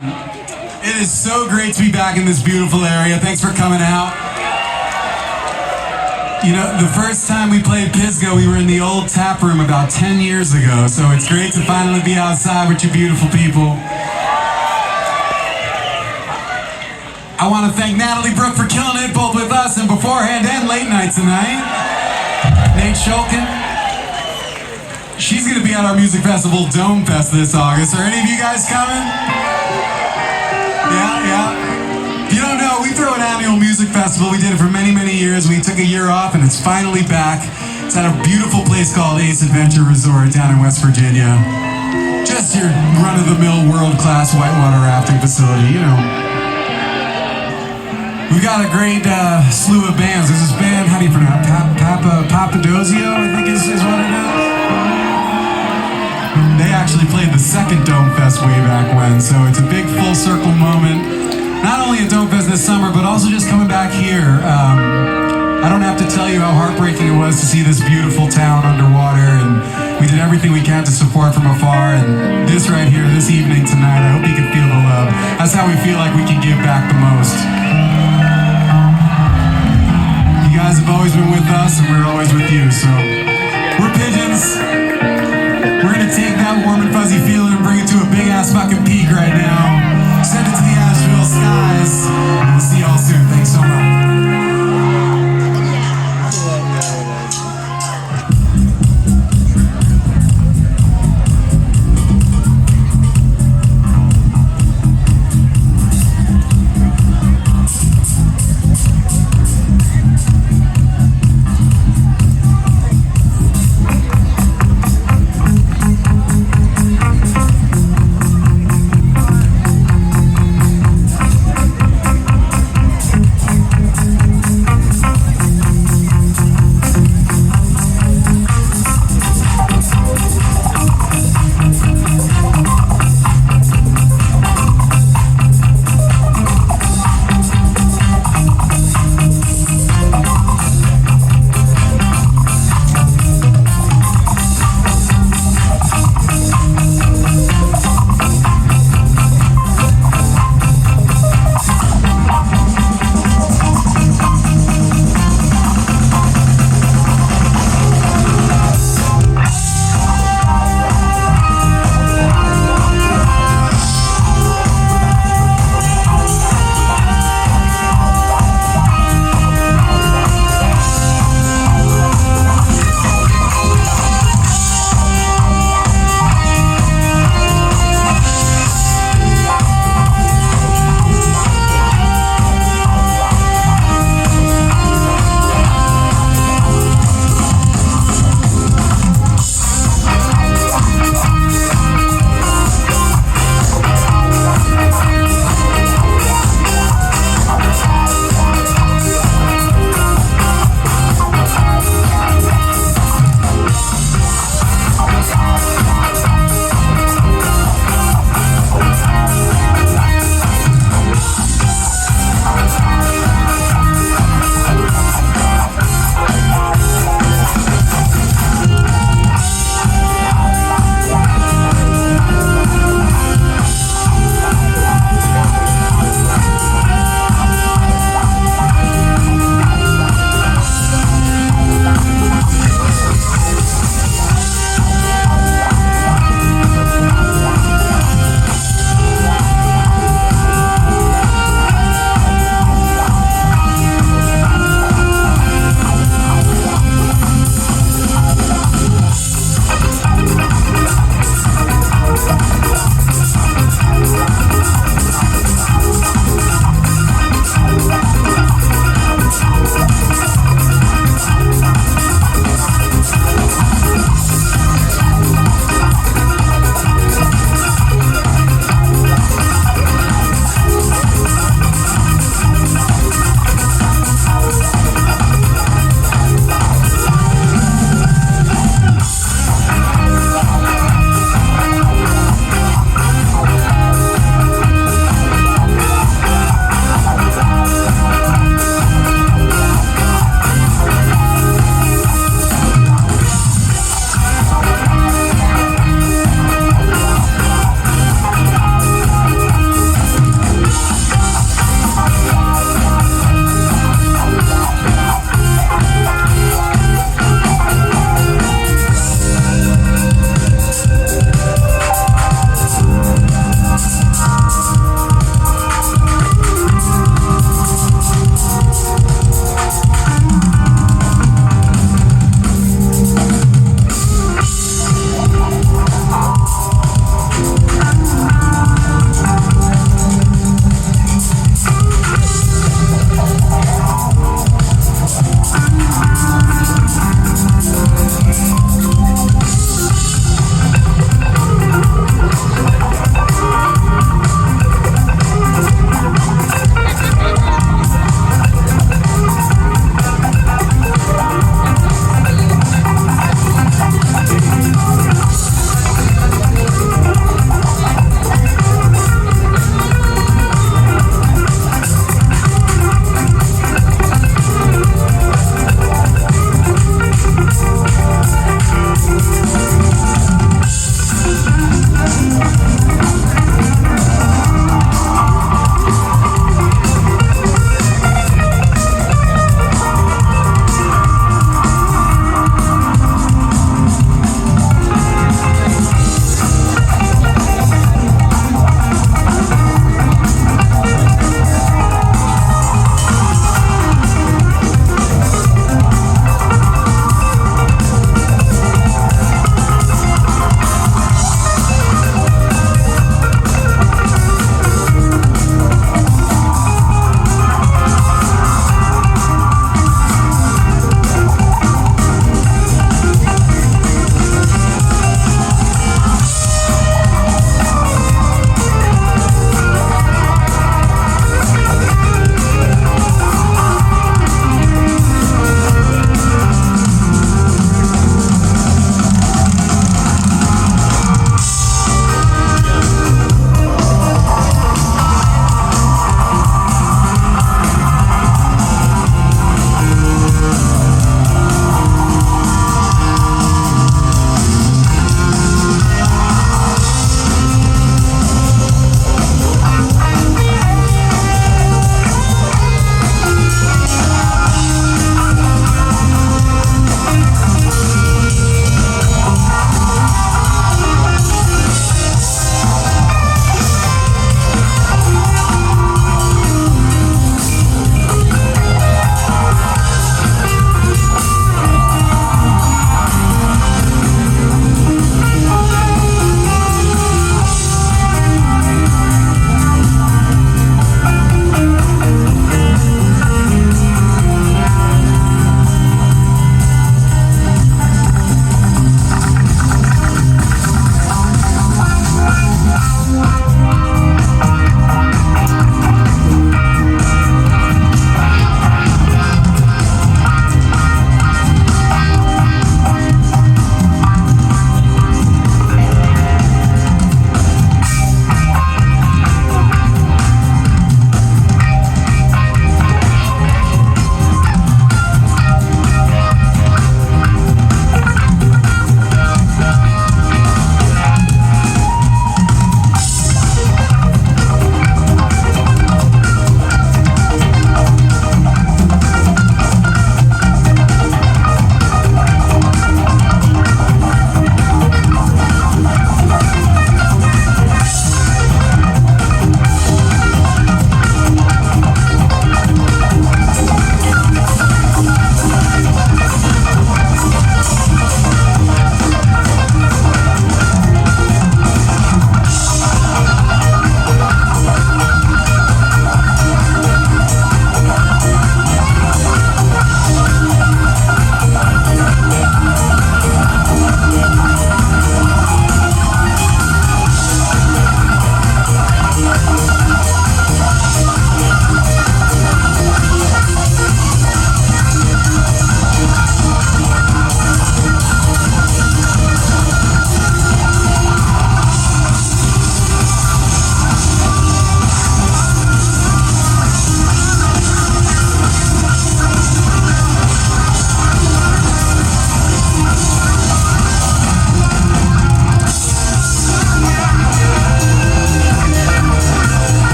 It is so great to be back in this beautiful area. Thanks for coming out. You know, the first time we played Pisgah, we were in the old tap room about 10 years ago, so it's great to finally be outside with you beautiful people. I want to thank Natalie Brooke for killing it, both with us and beforehand and late night tonight. Nate Shulkin. She's going to be at our music festival, Dome Fest, this August. Are any of you guys coming? Yeah. If you don't know, we throw an annual music festival. We did it for many, many years. We took a year off, and it's finally back. It's at a beautiful place called Ace Adventure Resort down in West Virginia. Just your run-of-the-mill, world-class whitewater rafting facility, you know. We got a great slew of bands. There's this band, how do you pronounce it? Papadozio, I think is what it is. They actually played the second Dome Fest way back when, so it's a big full circle moment. Not only at Dome Fest this summer, but also just coming back here. I don't have to tell you how heartbreaking it was to see this beautiful town underwater, and we did everything we can to support from afar, and this right here, this evening tonight, I hope you can feel the love. That's how we feel like we can give back the most. You guys have always been with us, and we're always with you, so we're Pigeons. We're gonna take that warm and fuzzy feeling and bring it to a big ass fucking peak right now. Send it to the Asheville skies. We'll see y'all soon. Thanks so much.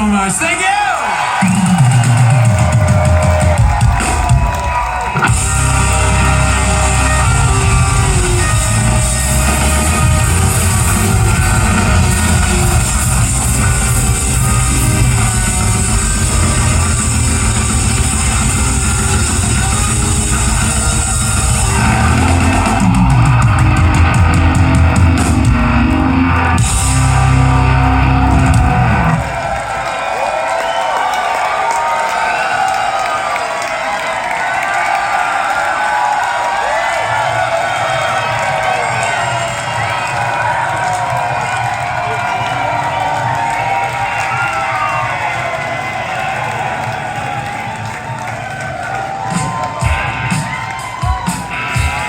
so much. Thank you!